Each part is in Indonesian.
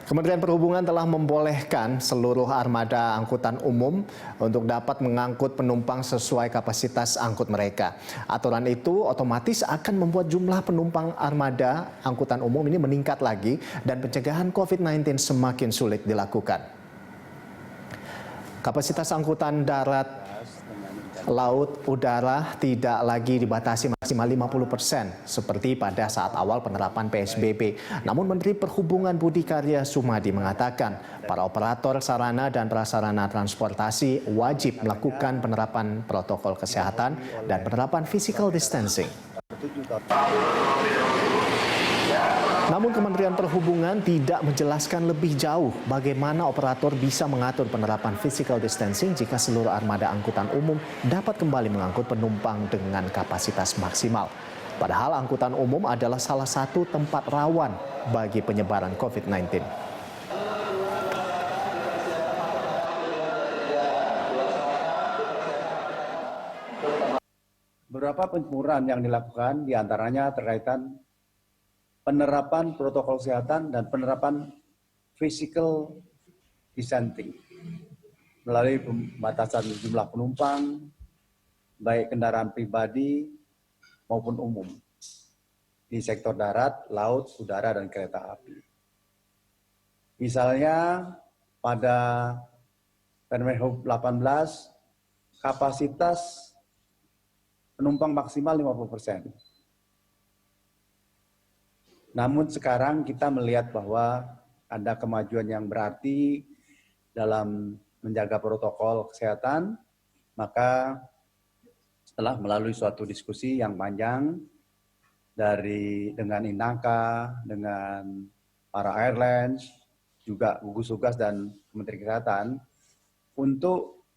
Kementerian Perhubungan telah membolehkan seluruh armada angkutan umum untuk dapat mengangkut penumpang sesuai kapasitas angkut mereka. Aturan itu otomatis akan membuat jumlah penumpang armada angkutan umum ini meningkat lagi dan pencegahan COVID-19 semakin sulit dilakukan. Kapasitas angkutan darat, laut, udara tidak lagi dibatasi maksimal 50% seperti pada saat awal penerapan PSBB. Namun Menteri Perhubungan Budi Karya Sumadi mengatakan para operator sarana dan prasarana transportasi wajib melakukan penerapan protokol kesehatan dan penerapan physical distancing. Namun Kementerian Perhubungan tidak menjelaskan lebih jauh bagaimana operator bisa mengatur penerapan physical distancing jika seluruh armada angkutan umum dapat kembali mengangkut penumpang dengan kapasitas maksimal. Padahal angkutan umum adalah salah satu tempat rawan bagi penyebaran COVID-19. Beberapa pengukuran yang dilakukan diantaranya terkaitan penerapan protokol kesehatan dan penerapan physical distancing melalui pembatasan jumlah penumpang, baik kendaraan pribadi maupun umum, di sektor darat, laut, udara, dan kereta api. Misalnya pada Permen Hub 18, kapasitas penumpang maksimal 50%. Namun sekarang kita melihat bahwa ada kemajuan yang berarti dalam menjaga protokol kesehatan, maka setelah melalui suatu diskusi yang panjang dengan Inaka, dengan para airlines, juga gugus tugas dan Kementerian Kesehatan, untuk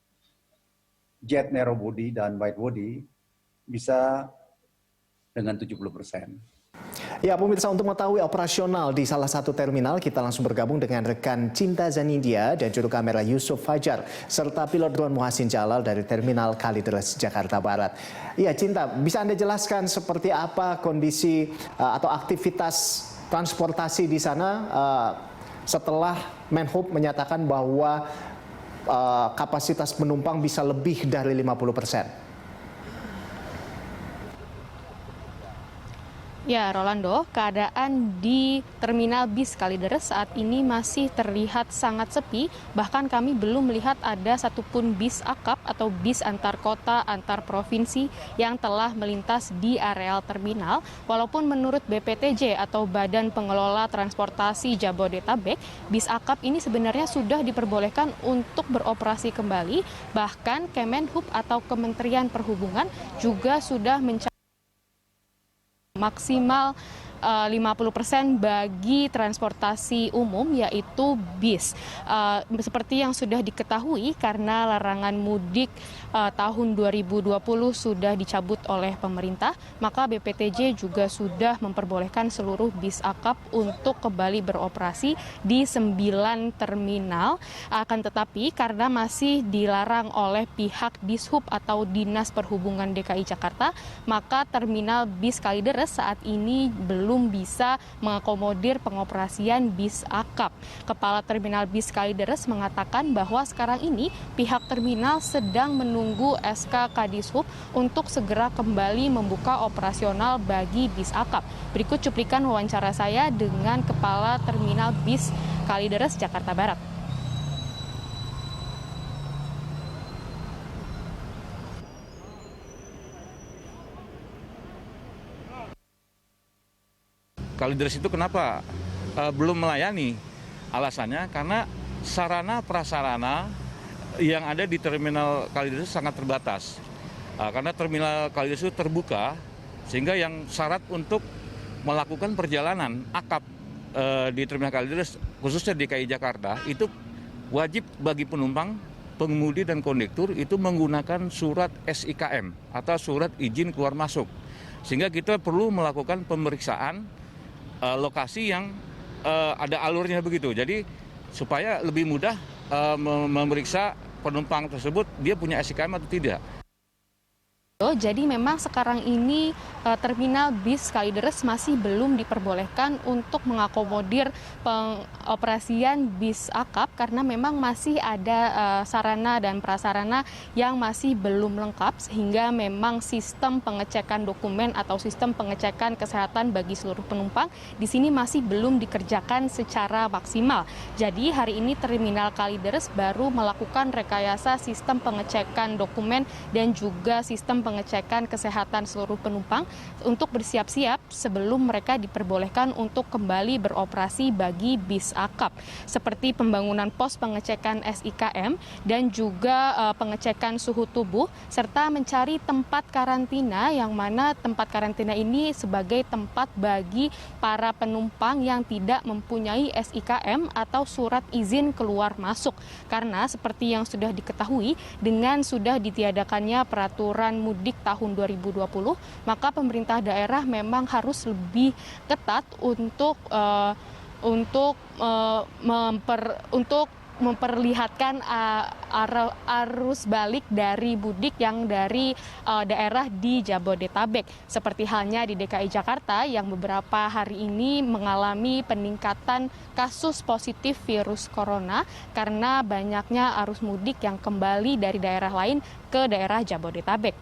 jet narrow body dan wide body bisa dengan 70%. Ya, pemirsa, untuk mengetahui operasional di salah satu terminal, kita langsung bergabung dengan rekan Cinta Zanindia dan juru kamera Yusuf Fajar, serta pilot drone Muhassin Jalal dari Terminal Kalideres, Jakarta Barat. Ya, Cinta, bisa Anda jelaskan seperti apa kondisi atau aktivitas transportasi di sana setelah Menhub menyatakan bahwa kapasitas penumpang bisa lebih dari 50%? Ya, Rolando, keadaan di Terminal Bis Kalideres saat ini masih terlihat sangat sepi. Bahkan kami belum melihat ada satupun bis akap atau bis antar kota, antar provinsi yang telah melintas di areal terminal. Walaupun menurut BPTJ atau Badan Pengelola Transportasi Jabodetabek, bis akap ini sebenarnya sudah diperbolehkan untuk beroperasi kembali. Bahkan Kemenhub atau Kementerian Perhubungan juga sudah maksimal 50% bagi transportasi umum, yaitu bis. Seperti yang sudah diketahui, karena larangan mudik tahun 2020 sudah dicabut oleh pemerintah, maka BPTJ juga sudah memperbolehkan seluruh bis akap untuk kembali beroperasi di 9 terminal. Akan tetapi karena masih dilarang oleh pihak Dishub atau Dinas Perhubungan DKI Jakarta, maka terminal bis Kalideres saat ini belum bisa mengakomodir pengoperasian bis akap. Kepala Terminal Bis Kalideres mengatakan bahwa sekarang ini pihak terminal sedang menunggu SK Kadishub untuk segera kembali membuka operasional bagi bis akap. Berikut cuplikan wawancara saya dengan Kepala Terminal Bis Kalideres, Jakarta Barat. Kalideres itu kenapa belum melayani? Alasannya karena sarana prasarana yang ada di Terminal Kalideres sangat terbatas. Karena Terminal Kalideres itu terbuka, sehingga yang syarat untuk melakukan perjalanan akap di Terminal Kalideres, khususnya DKI Jakarta, itu wajib bagi penumpang, pengemudi dan kondektur itu menggunakan surat SIKM atau surat izin keluar masuk. Sehingga kita perlu melakukan pemeriksaan lokasi yang ada alurnya begitu. Jadi supaya lebih mudah memeriksa penumpang tersebut dia punya SIKM atau tidak. Jadi memang sekarang ini terminal bis Kalideres masih belum diperbolehkan untuk mengakomodir pengoperasian bis akap karena memang masih ada sarana dan prasarana yang masih belum lengkap sehingga memang sistem pengecekan dokumen atau sistem pengecekan kesehatan bagi seluruh penumpang di sini masih belum dikerjakan secara maksimal. Jadi hari ini terminal Kalideres baru melakukan rekayasa sistem pengecekan dokumen dan juga sistem pengecekan kesehatan seluruh penumpang untuk bersiap-siap sebelum mereka diperbolehkan untuk kembali beroperasi bagi bis akap. Seperti pembangunan pos pengecekan SIKM dan juga pengecekan suhu tubuh serta mencari tempat karantina yang mana tempat karantina ini sebagai tempat bagi para penumpang yang tidak mempunyai SIKM atau surat izin keluar masuk. Karena seperti yang sudah diketahui dengan sudah ditiadakannya peraturan mudik tahun 2020, maka pemerintah daerah memang harus lebih ketat untuk memperlihatkan arus balik dari mudik yang dari daerah di Jabodetabek. Seperti halnya di DKI Jakarta yang beberapa hari ini mengalami peningkatan kasus positif virus corona karena banyaknya arus mudik yang kembali dari daerah lain ke daerah Jabodetabek.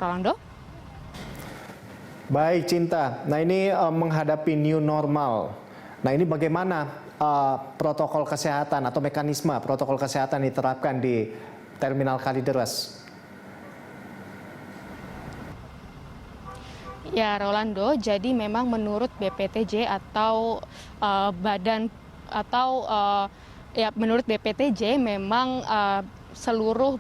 Rolando? Baik, Cinta. Nah, ini menghadapi new normal. Nah, ini bagaimana protokol kesehatan atau mekanisme protokol kesehatan diterapkan di Terminal Kalideres? Ya, Rolando, jadi memang menurut BPTJ atau menurut BPTJ memang seluruh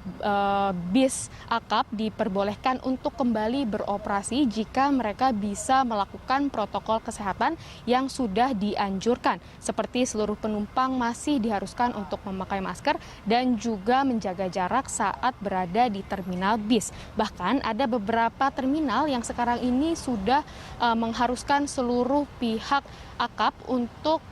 bis akap diperbolehkan untuk kembali beroperasi jika mereka bisa melakukan protokol kesehatan yang sudah dianjurkan. Seperti seluruh penumpang masih diharuskan untuk memakai masker dan juga menjaga jarak saat berada di terminal bis. Bahkan ada beberapa terminal yang sekarang ini sudah mengharuskan seluruh pihak akap untuk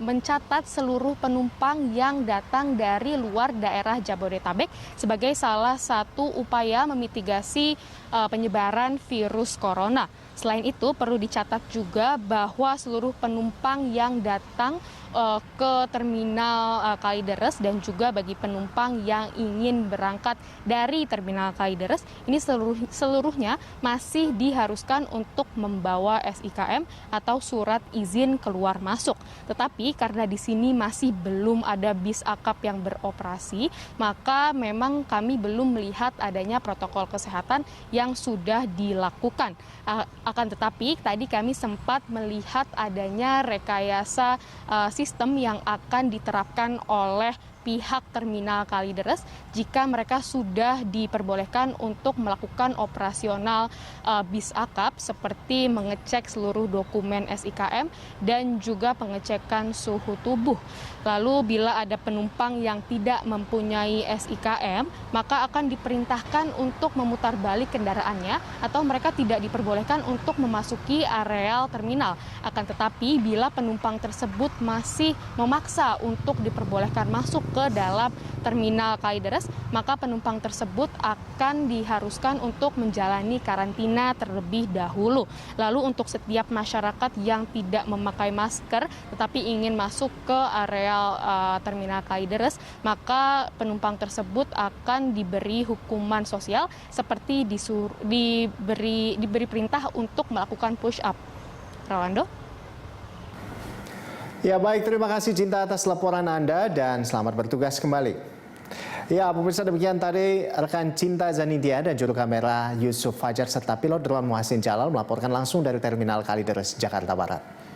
mencatat seluruh penumpang yang datang dari luar daerah Jabodetabek sebagai salah satu upaya memitigasi penyebaran virus corona. Selain itu perlu dicatat juga bahwa seluruh penumpang yang datang ke terminal Kalideres dan juga bagi penumpang yang ingin berangkat dari terminal Kalideres ini seluruhnya masih diharuskan untuk membawa SIKM atau surat izin keluar masuk. Tetapi karena di sini masih belum ada bis akap yang beroperasi, maka memang kami belum melihat adanya protokol kesehatan yang sudah dilakukan. Akan tetapi tadi kami sempat melihat adanya rekayasa sistem yang akan diterapkan oleh pihak terminal Kalideres jika mereka sudah diperbolehkan untuk melakukan operasional bis akap seperti mengecek seluruh dokumen SIKM dan juga pengecekan suhu tubuh. Lalu bila ada penumpang yang tidak mempunyai SIKM, maka akan diperintahkan untuk memutar balik kendaraannya atau mereka tidak diperbolehkan untuk memasuki areal terminal. Akan tetapi bila penumpang tersebut masih memaksa untuk diperbolehkan masuk ke dalam terminal Kalideres, maka penumpang tersebut akan diharuskan untuk menjalani karantina terlebih dahulu. Lalu untuk setiap masyarakat yang tidak memakai masker tetapi ingin masuk ke areal terminal Kalideres, maka penumpang tersebut akan diberi hukuman sosial seperti diberi perintah untuk melakukan push up. Rolando? Ya baik, terima kasih Cinta atas laporan Anda dan selamat bertugas kembali. Ya pemirsa, demikian tadi rekan Cinta Zanidia dan juru kamera Yusuf Fajar serta pilot drone Muhsin Jalal melaporkan langsung dari Terminal Kalideres, Jakarta Barat.